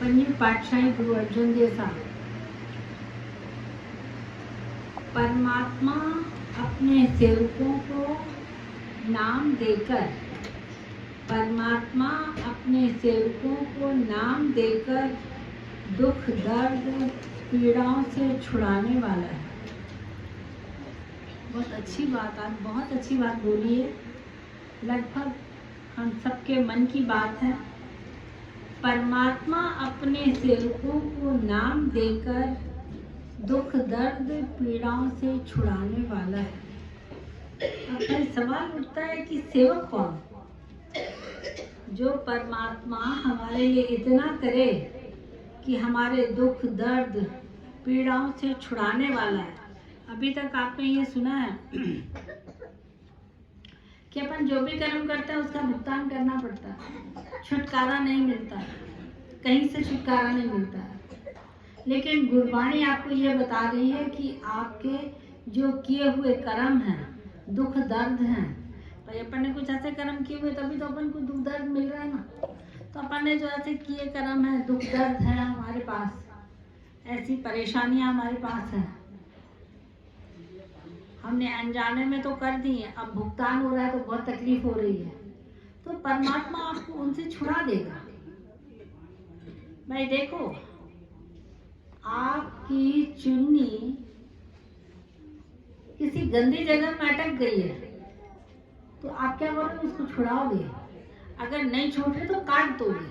पंजवीं पातशाही गुरु अर्जुन देव साहब। परमात्मा अपने सेवकों को नाम देकर, परमात्मा अपने सेवकों को नाम देकर दुख दर्द पीड़ाओं से छुड़ाने वाला है। बहुत अच्छी बात, आप बहुत अच्छी बात बोली है। लगभग हम सबके मन की बात है। परमात्मा अपने सेवकों को नाम देकर दुख दर्द पीड़ाओं से छुड़ाने वाला है। अब भाई सवाल उठता है कि सेवक कौन? जो परमात्मा हमारे लिए इतना करे कि हमारे दुख दर्द पीड़ाओं से छुड़ाने वाला है। अभी तक आपने ये सुना है कि अपन जो भी कर्म करते हैं उसका भुगतान करना पड़ता है, छुटकारा नहीं मिलता, कहीं से छुटकारा नहीं मिलता है। लेकिन गुरबाणी आपको ये बता रही है कि आपके जो किए हुए कर्म हैं, दुख दर्द हैं, भाई अपन ने कुछ ऐसे कर्म किए हुए तभी तो अपन को दुख दर्द मिल रहा है ना। तो अपन ने जो ऐसे किए कर्म है, दुख दर्द है हमारे पास, ऐसी परेशानियां हमारे पास हैं, हमने अनजाने में तो कर दी है, अब भुगतान हो रहा है तो बहुत तकलीफ हो रही है। तो परमात्मा आपको उनसे छुड़ा देगा। भाई देखो, आपकी चुन्नी किसी गंदी जगह में अटक गई है तो आप क्या करोगे? उसको छुड़ाओगे। अगर नहीं छोड़ रहे तो काट दोगे,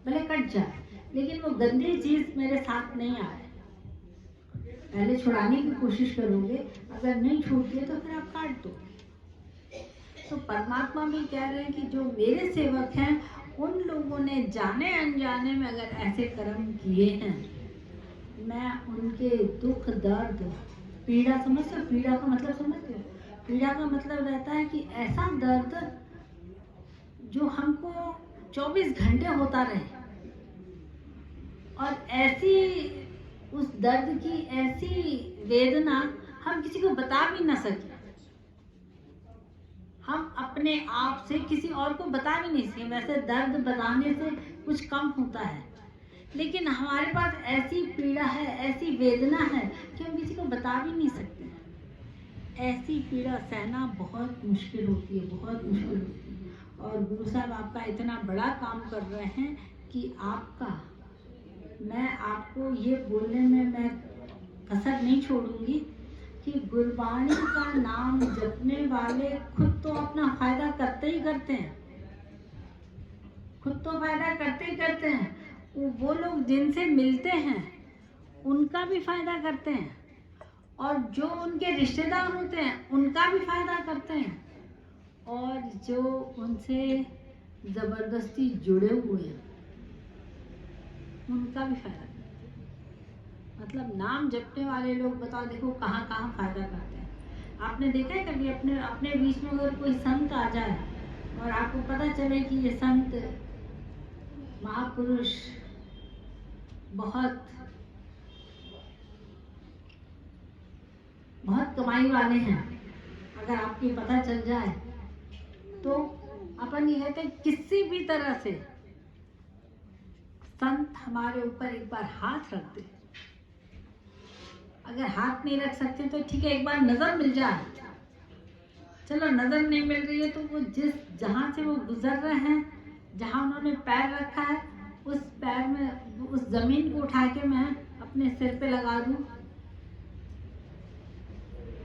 भले कट जाए, लेकिन वो गंदी चीज मेरे साथ नहीं आए। पहले छुड़ाने की कोशिश करोगे, अगर नहीं छूटती है तो फिर आप काट दो। तो परमात्मा भी कह रहे हैं कि जो मेरे सेवक हैं उन लोगों ने जाने अनजाने में अगर ऐसे कर्म किए हैं, मैं उनके दुख दर्द पीड़ा, समझते हो पीड़ा का मतलब? समझते हो पीड़ा का मतलब रहता है कि ऐसा दर्द जो हमको 24 घंटे होता रहे, और ऐसी उस दर्द की ऐसी वेदना हम किसी को बता भी ना सके। हम अपने आप से किसी और को बता भी नहीं सके। वैसे दर्द बताने से कुछ कम होता है, लेकिन हमारे पास ऐसी पीड़ा है, ऐसी वेदना है कि हम किसी को बता भी नहीं सकते। ऐसी पीड़ा सहना बहुत मुश्किल होती है, बहुत मुश्किल होती है। और गुरु साहब आपका इतना बड़ा काम कर रहे हैं कि आपका, मैं आपको ये बोलने में मैं कसर नहीं छोड़ूंगी कि गुरबाणी का नाम जपने वाले खुद तो अपना फायदा करते ही करते हैं, खुद तो फायदा करते ही करते हैं। वो लोग जिनसे मिलते हैं उनका भी फायदा करते हैं, और जो उनके रिश्तेदार होते हैं उनका भी फायदा करते हैं, और जो उनसे जबरदस्ती जुड़े हुए हैं उनका भी फायदा करते हैं। मतलब नाम जपने वाले लोग, बताओ देखो कहाँ कहाँ फायदा करते हैं। आपने देखा है कभी अपने अपने बीच में अगर कोई संत आ जाए और आपको पता चले कि ये संत महापुरुष बहुत बहुत कमाई वाले हैं, अगर आपको पता चल जाए तो अपन ये कहते हैं किसी भी तरह से संत हमारे ऊपर एक बार हाथ रख दे। अगर हाथ नहीं रख सकते तो ठीक है, एक बार नजर मिल जाए। चलो नजर नहीं मिल रही है तो वो जहां से वो गुजर रहे हैं, जहां उन्होंने पैर रखा है, उस पैर में, उस जमीन को उठा के मैं अपने सिर पे लगा दूं,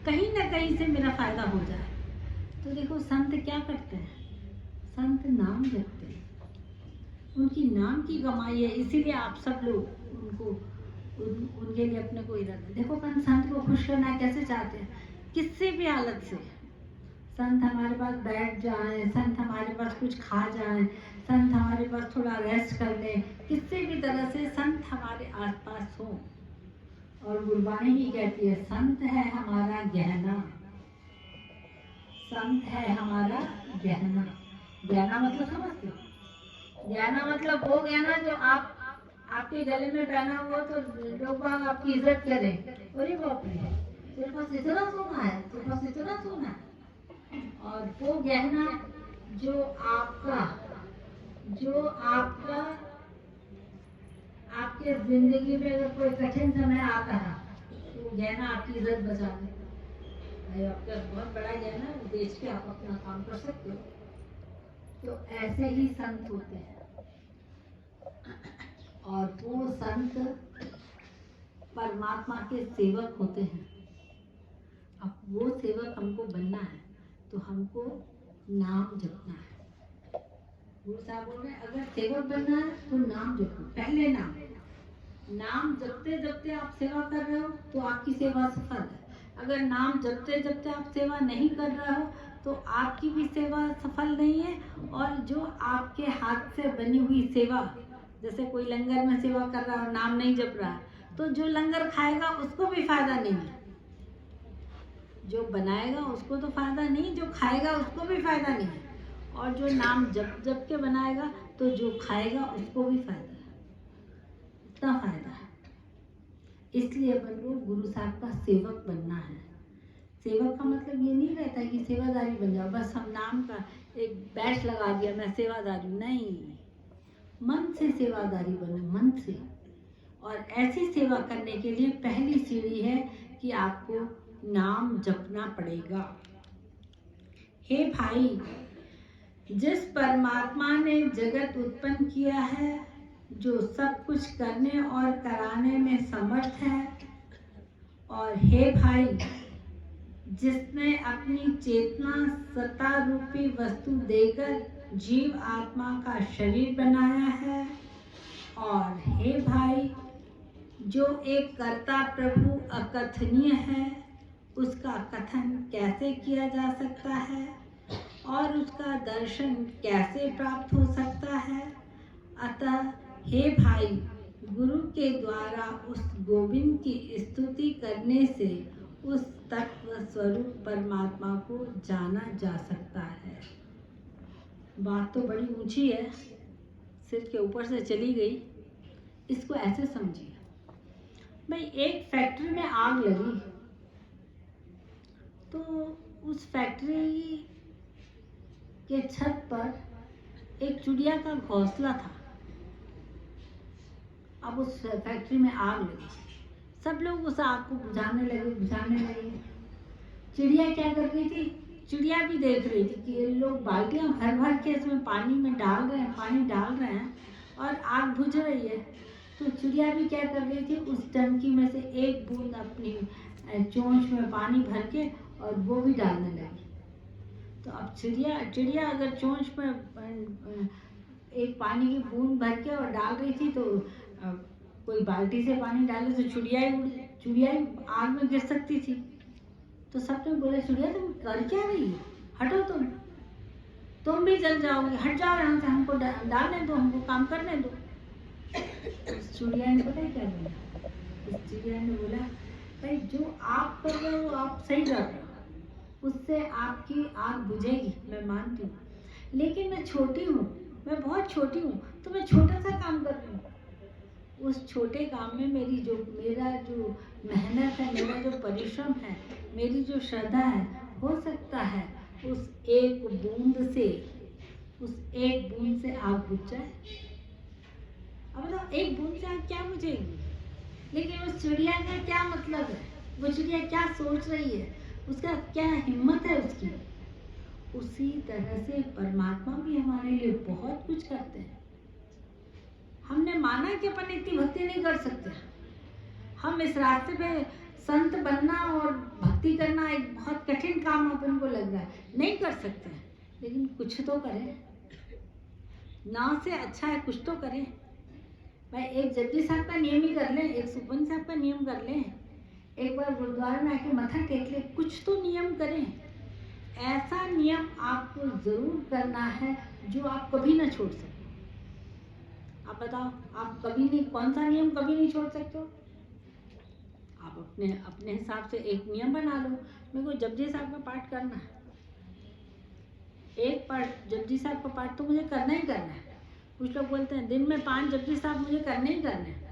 कहीं ना कहीं से मेरा फायदा हो जाए। तो देखो संत क्या करते हैं, संत नाम जपते हैं, उनकी नाम की कमाई है, इसीलिए आप सब लोग उनको उनके लिए अपने को इधर देखो। अपन संत को खुश करना कैसे चाहते हैं, किसी भी हालत से। संत हमारे पास बैठ जाए, संत हमारे पास कुछ खा जाए, संत हमारे पास थोड़ा रेस्ट कर ले, किसी भी तरह से संत हमारे आसपास हो। और गुरबाणी ही कहती है संत है हमारा गहना, संत है हमारा गहना। गहना मतलब समझते हो? गहना मतलब वो गहना जो आप आपके गले में पहना हुआ तो लोग बाग आपकी इज्जत करें, अरे बाप रे तेरे पास इतना सोना है, तेरे पास इतना सोना है। और वो गहना जो आपका आपके जिंदगी में अगर कोई कठिन समय आता है तो गहना आपकी इज्जत बचा दे, भाई आपका बहुत बड़ा गहना है, बेच के आप अपना काम कर सकते हो। तो ऐसे ही संत होते हैं, और वो संत परमात्मा के सेवक होते हैं। अब वो सेवक हमको बनना है तो हमको नाम जपना है। गुरु साहब बोल रहे हैं अगर सेवक बनना है तो नाम जपो, पहले नाम जपते जपते आप सेवा कर रहे हो तो आपकी सेवा सफल है। अगर नाम जपते जपते आप सेवा नहीं कर रहे हो तो आपकी भी सेवा सफल नहीं है। और जो आपके हाथ से बनी हुई सेवा, जैसे कोई लंगर में सेवा कर रहा है और नाम नहीं जप रहा है तो जो लंगर खाएगा उसको भी फायदा नहीं है। जो बनाएगा उसको तो फायदा नहीं, जो खाएगा उसको भी फायदा नहीं है। और जो नाम जप जप के बनाएगा तो जो खाएगा उसको भी फायदा है, इतना फायदा है। इसलिए अपन को गुरु साहब का सेवक बनना है। सेवक का मतलब ये नहीं रहता है कि सेवादारी बन जाओ, बस हम नाम का एक बैच लगा दिया मैं सेवादारी, नहीं, मन से सेवादारी बनो, मन से। और ऐसी सेवा करने के लिए पहली सीढ़ी है कि आपको नाम जपना पड़ेगा। हे भाई, जिस परमात्मा ने जगत उत्पन्न किया है, जो सब कुछ करने और कराने में समर्थ है, और हे भाई, जिसने अपनी चेतना सत्ता रूपी वस्तु देकर जीव आत्मा का शरीर बनाया है, और हे भाई, जो एक कर्ता प्रभु अकथनीय है, उसका कथन कैसे किया जा सकता है और उसका दर्शन कैसे प्राप्त हो सकता है। अतः हे भाई, गुरु के द्वारा उस गोविंद की स्तुति करने से उस तत्व स्वरूप परमात्मा को जाना जा सकता है। बात तो बड़ी ऊंची है, सिर के ऊपर से चली गई। इसको ऐसे समझिए, भाई एक फैक्ट्री में आग लगी तो उस फैक्ट्री के छत पर एक चिड़िया का घोंसला था। अब उस फैक्ट्री में आग लगी, सब लोग उस आग को बुझाने लगे। चिड़िया क्या कर रही थी? चिड़िया भी देख रही थी कि ये लोग बाल्टियां भर भर के इसमें पानी डाल रहे हैं और आग बुझ रही है। तो चिड़िया भी क्या कर रही थी? उस टंकी में से एक बूंद अपनी चोंच में पानी भर के और वो भी डालने लगी। तो अब चिड़िया अगर चोंच में एक पानी की बूंद भर के और डाल रही थी तो कोई बाल्टी से पानी डाले तो चिड़िया ही आग में गिर सकती थी। तो सबने बोला, चिड़िया तुम कर क्या रही हो, हटो, तुम भी जल जाओगी, हट जाओ यहाँ से, हमको डालने दो, हमको काम करने दो। चिड़िया ने पता क्या बोला? चिड़िया ने बोला, भाई जो आप कर रहे हो आप सही कर रहे हो, उससे आपकी आग बुझेगी, मैं मानती हूँ, लेकिन मैं छोटी हूँ, मैं बहुत छोटी हूँ, तो मैं छोटा सा काम कर रही हूँ। उस छोटे काम में मेरा जो मेहनत है, मेरा जो परिश्रम है, मेरी जो श्रद्धा है, हो सकता है उस एक बूंद से आग बुझ जाए। अब बताओ, एक बूंद से आग क्या बुझेगी? लेकिन उस चिड़िया का क्या मतलब है? वो चिड़िया क्या सोच रही है? उसका क्या हिम्मत है उसकी? उसी तरह से परमात्मा भी हमारे लिए बहुत कुछ करते हैं। हमने माना कि अपन इतनी भक्ति नहीं कर सकते, हम इस रास्ते पे संत बनना और भक्ति करना एक बहुत कठिन काम अपन को लग रहा है, नहीं कर सकते, लेकिन कुछ तो करें, ना से अच्छा है कुछ तो करें। भाई एक जपजी साहब का नियम ही कर लें, एक सुखमनी साहब का नियम कर लें, एक बार गुरुद्वारे में आके मत्था टेक ले, कुछ तो नियम करें। ऐसा नियम आपको जरूर करना है जो आप कभी ना छोड़ सकते। आप बताओ, आप कभी नहीं, कौन सा नियम कभी नहीं छोड़ सकते हो? आप अपने हिसाब से एक नियम बना लो, मेरे को जपजी साहब का पाठ करना है, एक पाठ जपजी साहब का पाठ तो मुझे करना ही करना है। कुछ लोग बोलते हैं दिन में 5 जपजी साहब मुझे करने ही करने हैं।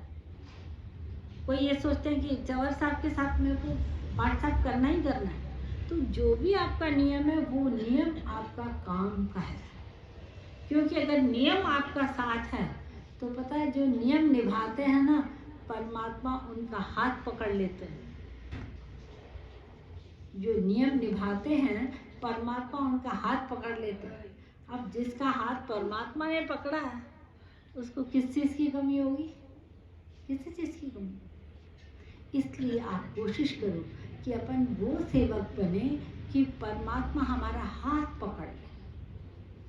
कोई ये सोचते हैं कि चवर साहब के साथ मेरे को पाठ साहब करना ही करना है। तो जो भी आपका नियम है वो नियम आपका काम का है, क्योंकि अगर नियम आपका साथ है तो पता है जो नियम निभाते हैं ना, परमात्मा उनका हाथ पकड़ लेते हैं। जो नियम निभाते हैं परमात्मा उनका हाथ पकड़ लेते हैं। अब जिसका हाथ परमात्मा ने पकड़ा है उसको किस चीज़ की कमी होगी? किसी चीज़ की कमी। इसलिए आप कोशिश करो कि अपन वो सेवक बने कि परमात्मा हमारा हाथ पकड़ ले।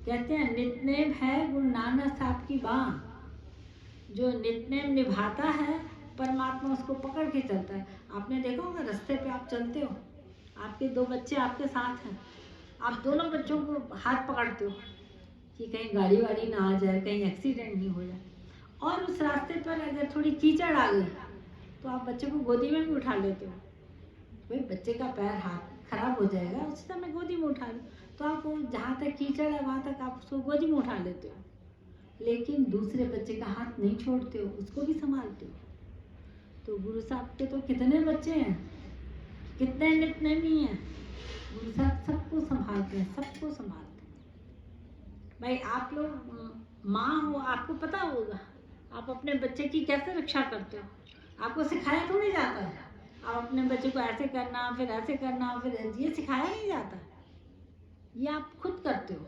कहते हैं नित्नेम है गुरु नानक साहब की बाँ। जो नित्नेम निभाता है परमात्मा उसको पकड़ के चलता है। आपने देखा होगा रास्ते पे आप चलते हो, आपके 2 बच्चे आपके साथ हैं, आप दोनों बच्चों को हाथ पकड़ते हो कि कहीं गाड़ी वाड़ी ना आ जाए, कहीं एक्सीडेंट नहीं हो जाए। और उस रास्ते पर अगर थोड़ी कीचड़ आ गई तो आप बच्चे को गोदी में भी उठा लेते हो। भाई बच्चे का पैर हाथ खराब हो जाएगा, उस समय गोदी में उठा लो, तो आप जहाँ तक कीचड़ है वहाँ तक आप उसको गोदी में उठा लेते हो। लेकिन दूसरे बच्चे का हाथ नहीं छोड़ते हो, उसको भी संभालते हो। तो गुरु साहब के तो कितने बच्चे हैं, कितने नित्नेमी हैं। गुरु साहब सबको संभालते हैं, सबको संभालते हैं। भाई आप लोग माँ हो, आपको पता होगा आप अपने बच्चे की कैसे रक्षा करते हो। आपको सिखाया थोड़ी जाता है, आप अपने बच्चे को ऐसे करना, फिर ऐसे करना, फिर ये सिखाया नहीं जाता, ये आप खुद करते हो।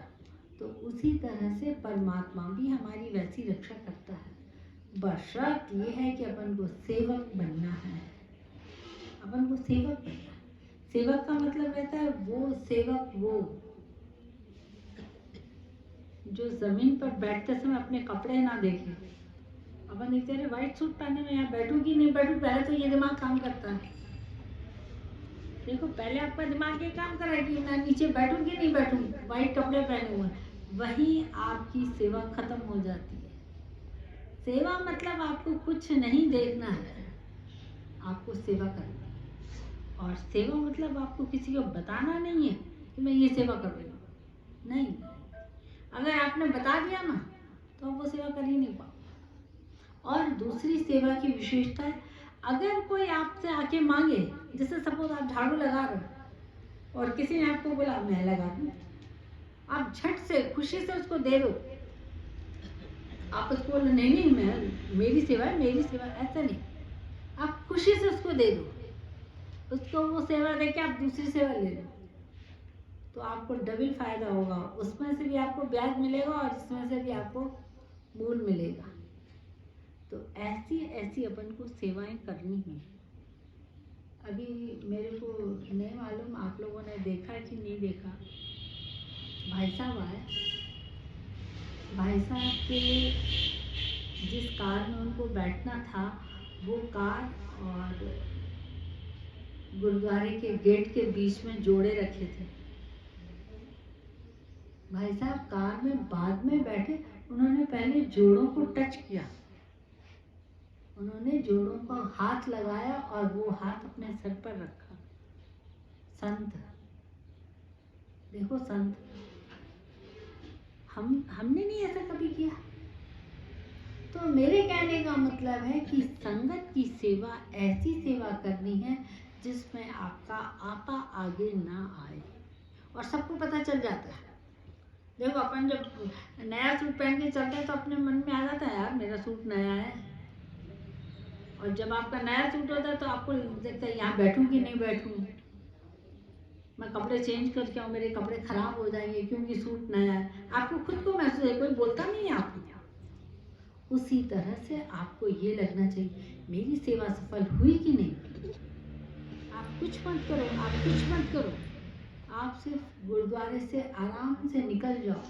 तो उसी तरह से परमात्मा भी हमारी वैसी रक्षा करता है। बशर्त ये है कि अपन को सेवक बनना है, अपन को सेवक बनना है। सेवक का मतलब रहता है वो सेवक वो जो जमीन पर बैठते समय अपने कपड़े ना देखे। अपन देखते हैं व्हाइट सूट पहने में यहाँ बैठूं कि नहीं बैठूं, पहले तो ये दिमाग काम करता है। देखो पहले आपका दिमाग ये काम कर रहा है कि मैं नीचे बैठूं कि नहीं बैठूं, व्हाइट कपड़े पहने हुए, वही आपकी सेवा खत्म हो जाती है। सेवा मतलब आपको कुछ नहीं देखना है, आपको सेवा करनी है। और सेवा मतलब आपको किसी को बताना नहीं है कि मैं ये सेवा कर रही हूँ, नहीं। अगर आपने बता दिया ना तो आप वो सेवा कर ही नहीं पाओ। और दूसरी सेवा की विशेषता है, अगर कोई आपसे आके मांगे, जैसे सपोज आप झाड़ू लगा रहे हो और किसी ने आपको बोला मैं लगा दूँ, आप झट से खुशी से उसको दे दो। आप उसको बोलो नहीं नहीं मैं मेरी सेवा है, मेरी सेवा, ऐसा नहीं। आप खुशी से उसको दे दो, उसको वो सेवा दे के आप दूसरी सेवा ले लो, तो आपको डबल फायदा होगा। उसमें से भी आपको ब्याज मिलेगा और इसमें से भी आपको मूल मिलेगा। तो ऐसी ऐसी अपन को सेवाएं करनी है। अभी मेरे को नहीं मालूम आप लोगों ने देखा कि नहीं देखा, भाई साहब आए, भाई साहब के जिस कार में उनको बैठना था वो कार और गुरुद्वारे के गेट के बीच में जोड़े रखे थे। भाई साहब कार में बाद में बैठे, उन्होंने पहले जोड़ों को टच किया, उन्होंने जोड़ों को हाथ लगाया और वो हाथ अपने सर पर रखा। संत, देखो संत, हमने नहीं ऐसा कभी किया। तो मेरे कहने का मतलब है कि संगत की सेवा ऐसी सेवा करनी है जिसमें आपका आपा आगे ना आए और सबको पता चल जाता है। देखो अपन जब नया सूट पहन के चलते हैं तो अपने मन में आ जाता है यार मेरा सूट नया है, और जब आपका नया सूट होता है तो आपको देखता है यहाँ बैठूं कि नहीं बैठूं, मैं कपड़े चेंज करके आऊँ, मेरे कपड़े खराब हो जाएंगे क्योंकि सूट नया है। आपको खुद को महसूस है, कोई बोलता नहीं है आपको। उसी तरह से आपको ये लगना चाहिए मेरी सेवा सफल हुई कि नहीं। आप कुछ मत करो, आप कुछ मत करो, आप सिर्फ गुरुद्वारे से आराम से निकल जाओ,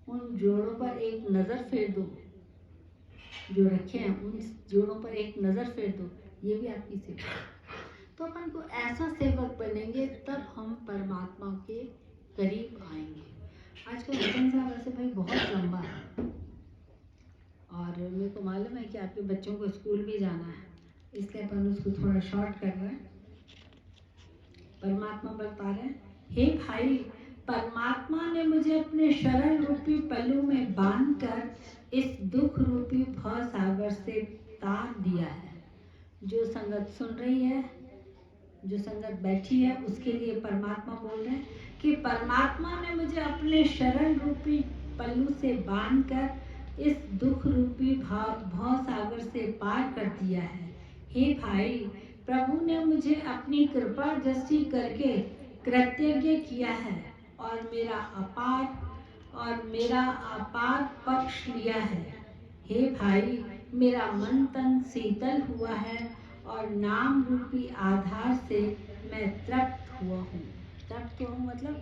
उन जोड़ों पर एक नज़र फेर दो जो रखे हैं, उन जोड़ों पर एक नज़र फेर दो, ये भी आपकी सेवा। तो अपन को ऐसा सेवक बनेंगे तब हम परमात्मा के करीब आएंगे। आज का वचन साहब वैसे भाई बहुत लंबा है और मेरे को मालूम है कि आपके बच्चों को स्कूल भी जाना है, इसलिए अपन उसको थोड़ा शॉर्ट कर रहे हैं। परमात्मा बता रहे हैं, हे भाई, परमात्मा ने मुझे अपने शरण रूपी पल्लू में बांधकर इस दुख रूपी भव सागर से तार दिया है। जो संगत सुन रही है, जो संगत बैठी है, उसके लिए परमात्मा बोल रहे हैं कि परमात्मा ने मुझे अपने शरण रूपी पल्लू से बांधकर इस दुख रूपी भव सागर से पार कर दिया है। हे भाई, प्रभु ने मुझे अपनी कृपा दृष्टि करके कृतज्ञ किया है और मेरा अपार पक्ष लिया है। हे भाई, मेरा मन तन शीतल हुआ है और नाम रूपी आधार से मैं तृप्त हुआ हूँ। तृप्त हुआ मतलब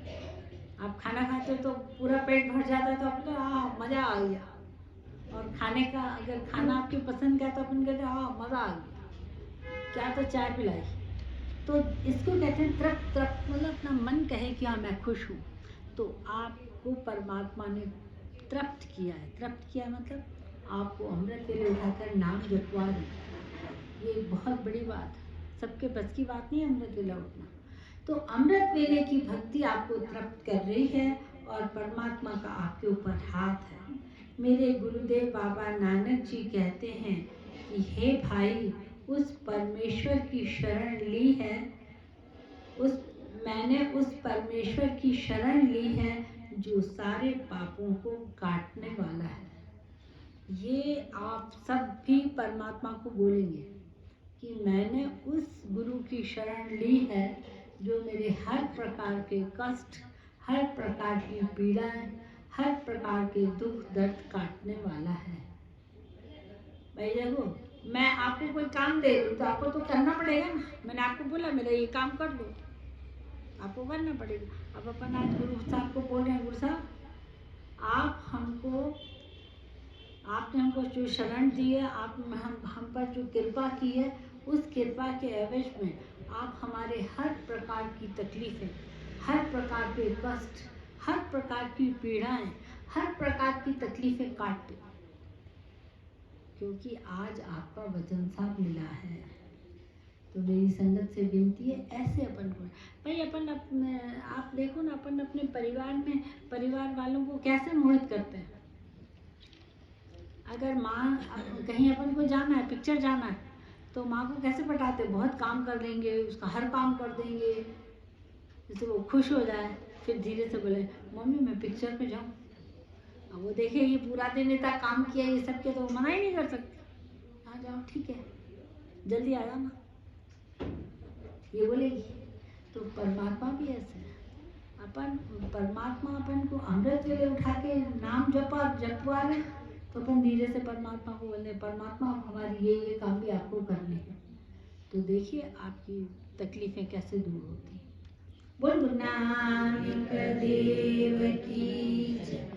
आप खाना खाते हो तो पूरा पेट भर जाता है तो आपको मज़ा आ गया, और खाने का अगर खाना आपकी पसंद का तो अपन कहते हैं मज़ा आ गया, क्या तो चाय पिलाई। तो इसको कहते हैं तृप्त। तृप्त मतलब अपना मन कहे कि हाँ मैं खुश हूँ, तो आपको परमात्मा ने तृप्त किया है। तृप्त किया मतलब आपको अमृत वेले उठाकर नाम जपवा दी। ये बहुत बड़ी बात है, सबके बस की बात नहीं है अमृत वेला उठना। तो अमृत वेले की भक्ति आपको तृप्त कर रही है और परमात्मा का आपके ऊपर हाथ है। मेरे गुरुदेव बाबा नानक जी कहते हैं कि हे भाई, उस परमेश्वर की शरण ली है, मैंने उस परमेश्वर की शरण ली है जो सारे पापों को काटने वाला है। ये आप सब भी परमात्मा को बोलेंगे कि मैंने उस गुरु की शरण ली है जो मेरे हर प्रकार के कष्ट, हर प्रकार की पीड़ाएं, हर प्रकार के दुख दर्द काटने वाला है। भाई देखो, मैं आपको कोई काम दे रही हूँ तो आपको तो करना पड़ेगा ना। मैंने आपको बोला मेरा ये काम कर दो, आपको करना पड़ेगा। अब अपन आज गुरु साहब को बोल रहे हैं, गुरु साहब आपने हमको जो शरण दी है, आप हम पर जो कृपा की है, उस कृपा के एवज में आप हमारे हर प्रकार की तकलीफ़ें, हर प्रकार के कष्ट, हर प्रकार की पीड़ाएं, हर प्रकार की तकलीफ़ें काट दो, क्योंकि आज आपका वचन साहब मिला है। तो मेरी संगत से विनती है, ऐसे अपन को भाई आप देखो ना, अपन अपने परिवार वालों को कैसे मोहित करते हैं। अगर माँ कहीं अपन को जाना है, पिक्चर जाना है, तो माँ को कैसे पटाते, बहुत काम कर देंगे, उसका हर काम कर देंगे जिससे वो खुश हो जाए। फिर धीरे से बोले मम्मी मैं पिक्चर पे जाऊँ। अब वो देखेगी पूरा दिन इतना काम किया ये सब किया, तो वो मना ही नहीं कर सकती। हाँ जाओ, ठीक है, जल्दी आ जाना, ये बोलेगी। तो परमात्मा भी ऐसे है। परमात्मा अपन को अमृत वेले उठा के नाम जपवा रहे, तो अपन धीरे से परमात्मा को बोले परमात्मा हमारी ये काम भी आपको करने हैं। तो देखिए आपकी तकलीफें कैसे दूर होती। बोल गुरु नानक देव की जय।